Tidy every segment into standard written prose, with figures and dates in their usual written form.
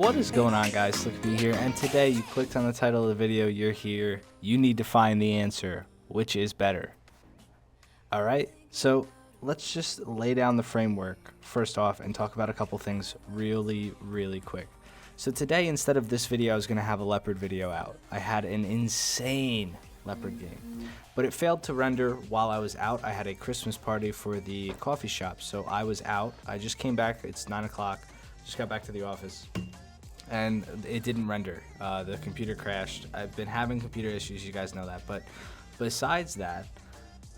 What is going on, guys? SlickB here, and today you clicked on the title of the video, you're here, you need to find the answer, which is better. Alright, so let's just lay down the framework first off and talk about a couple things really quick. So today, instead of this video, I was going to have a Leopard video out. I had an insane Leopard game, but it failed to render while I was out. I had a Christmas party for the coffee shop, so I was out. I just came back, it's 9 o'clock, just got back to the office, and it didn't render. The computer crashed. I've been having computer issues, you guys know that, but besides that,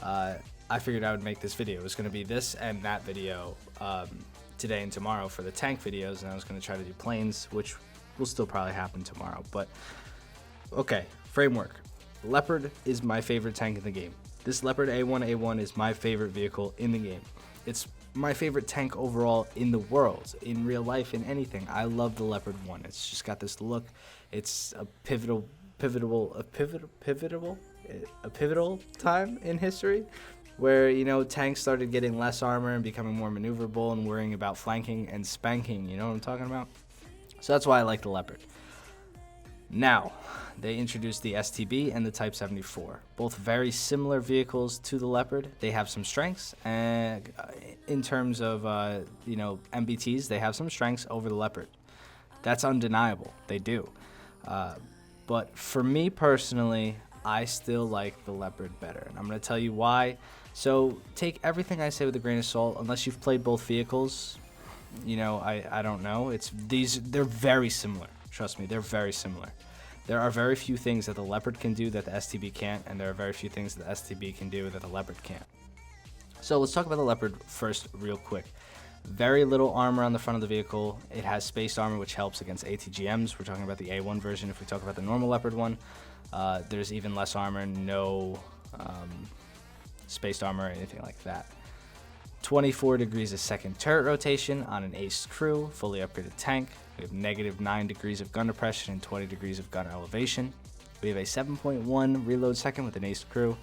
I figured I would make this video. It was going to be this and that video today and tomorrow for the tank videos, and I was going to try to do planes, which will still probably happen tomorrow. But okay, framework. Leopard is my favorite tank in the game. This Leopard A1A1 is my favorite vehicle in the game. It's my favorite tank overall in the world, in real life, in anything. I love the Leopard 1. It's just got this look. It's a pivotal time in history where, you know, tanks started getting less armor and becoming more maneuverable and worrying about flanking and spanking, you know what I'm talking about? So that's why I like the Leopard. Now, they introduced the STB and the Type 74, both very similar vehicles to the Leopard. They have some strengths, and in terms of MBTs, they have some strengths over the Leopard. That's undeniable. They do. But for me personally, I still like the Leopard better, and I'm going to tell you why. So take everything I say with a grain of salt. Unless you've played both vehicles, you know, I don't know. They're very similar. Trust me, they're very similar. There are very few things that the Leopard can do that the STB can't, and there are very few things that the STB can do that the Leopard can't. So let's talk about the Leopard first real quick. Very little armor on the front of the vehicle. It has spaced armor, which helps against ATGMs. We're talking about the A1 version. If we talk about the normal Leopard one, there's even less armor, no spaced armor or anything like that. 24 degrees a second turret rotation on an aced crew, fully upgraded tank. We have -9 degrees of gun depression and 20 degrees of gun elevation. We have a 7.1 reload second with an aced crew,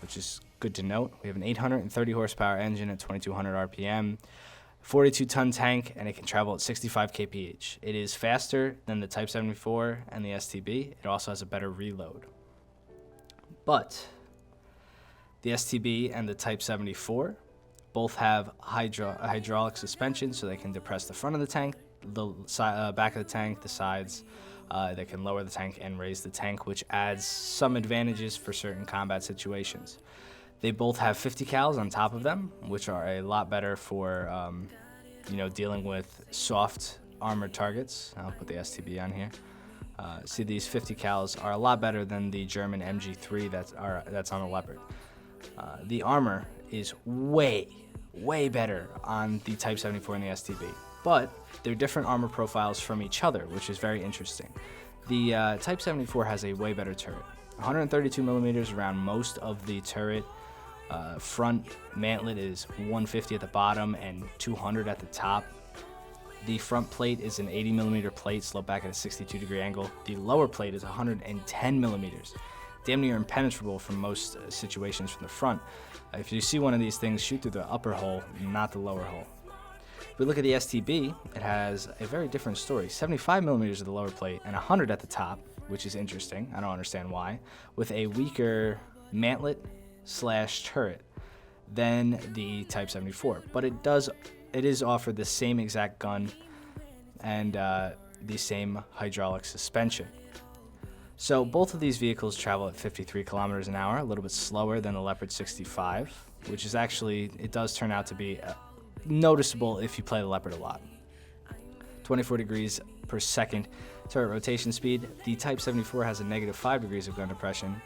which is good to note. We have an 830 horsepower engine at 2200 RPM, 42-ton tank, and it can travel at 65 kph. It is faster than the Type 74 and the STB. It also has a better reload. But the STB and the Type 74 both have hydraulic suspension, so they can depress the front of the tank, the back of the tank, the sides. They can lower the tank and raise the tank, which adds some advantages for certain combat situations. They both have 50 cals on top of them, which are a lot better for dealing with soft armored targets. I'll put the STB on here. See, these 50 cals are a lot better than the German MG3 that's on the Leopard. The armor is way better on the Type 74 and the STB, but they're different armor profiles from each other, which is very interesting. The Type 74 has a way better turret, 132 millimeters around most of the turret. Front mantlet is 150 at the bottom and 200 at the top. The front plate is an 80 millimeter plate, sloped back at a 62 degree angle. The lower plate is 110 millimeters. Damn near impenetrable from most situations from the front. If you see one of these things, shoot through the upper hole, not the lower hole. If we look at the STB, it has a very different story. 75 millimeters at the lower plate and 100 at the top, which is interesting. I don't understand why. With a weaker mantlet/turret than the Type 74, but it is offered the same exact gun and the same hydraulic suspension. So both of these vehicles travel at 53 kilometers an hour, a little bit slower than the Leopard 65, which is actually, it does turn out to be noticeable if you play the Leopard a lot. 24 degrees per second turret rotation speed. The Type 74 has a -5 degrees of gun depression,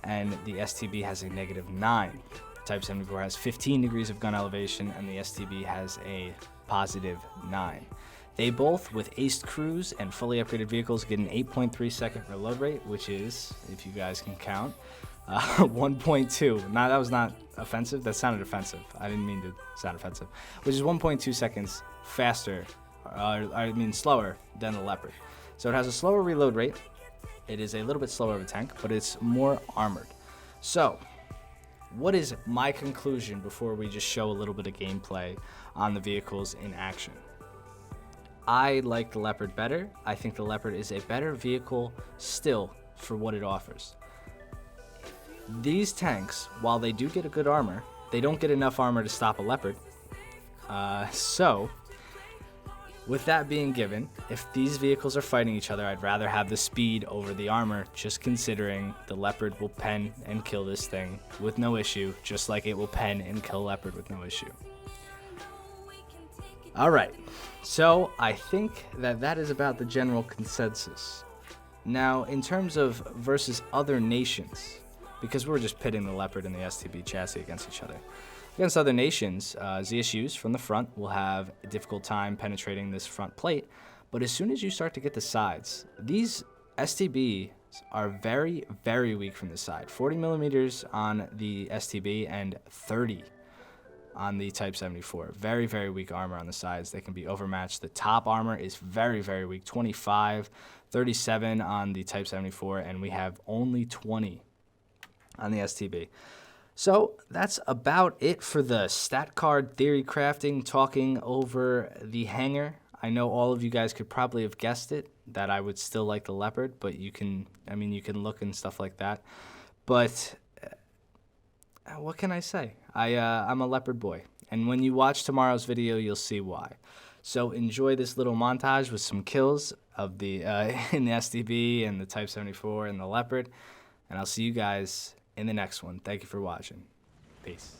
and the STB has a -9. Type 74 has 15 degrees of gun elevation, and the STB has a +9. They both, with aced crews and fully upgraded vehicles, get an 8.3 second reload rate, which is, if you guys can count, 1.2. Now, that was not offensive. That sounded offensive. I didn't mean to sound offensive. Which is 1.2 seconds faster, slower than the Leopard. So it has a slower reload rate. It is a little bit slower of a tank, but it's more armored. So, what is my conclusion before we just show a little bit of gameplay on the vehicles in action? I like the Leopard better. I think the Leopard is a better vehicle still for what it offers. These tanks, while they do get a good armor, they don't get enough armor to stop a Leopard. So, with that being given, if these vehicles are fighting each other, I'd rather have the speed over the armor, just considering the Leopard will pen and kill this thing with no issue, just like it will pen and kill a Leopard with no issue. Alright, so I think that is about the general consensus. Now, in terms of versus other nations, because we're just pitting the Leopard and the STB chassis against each other. Against other nations, ZSUs from the front will have a difficult time penetrating this front plate, but as soon as you start to get the sides, these STBs are very, very weak from the side. 40 millimeters on the STB and 30 on the Type 74. Very, very weak armor on the sides. They can be overmatched. The top armor is very, very weak. 25, 37 on the Type 74, and we have only 20 on the STB. So that's about it for the stat card theory crafting, talking over the hanger. I know all of you guys could probably have guessed it, that I would still like the Leopard, but you can look and stuff like that. But what can I say? I'm a Leopard boy. And when you watch tomorrow's video, you'll see why. So enjoy this little montage with some kills of the in the STB and the Type 74 and the Leopard. And I'll see you guys in the next one. Thank you for watching. Peace.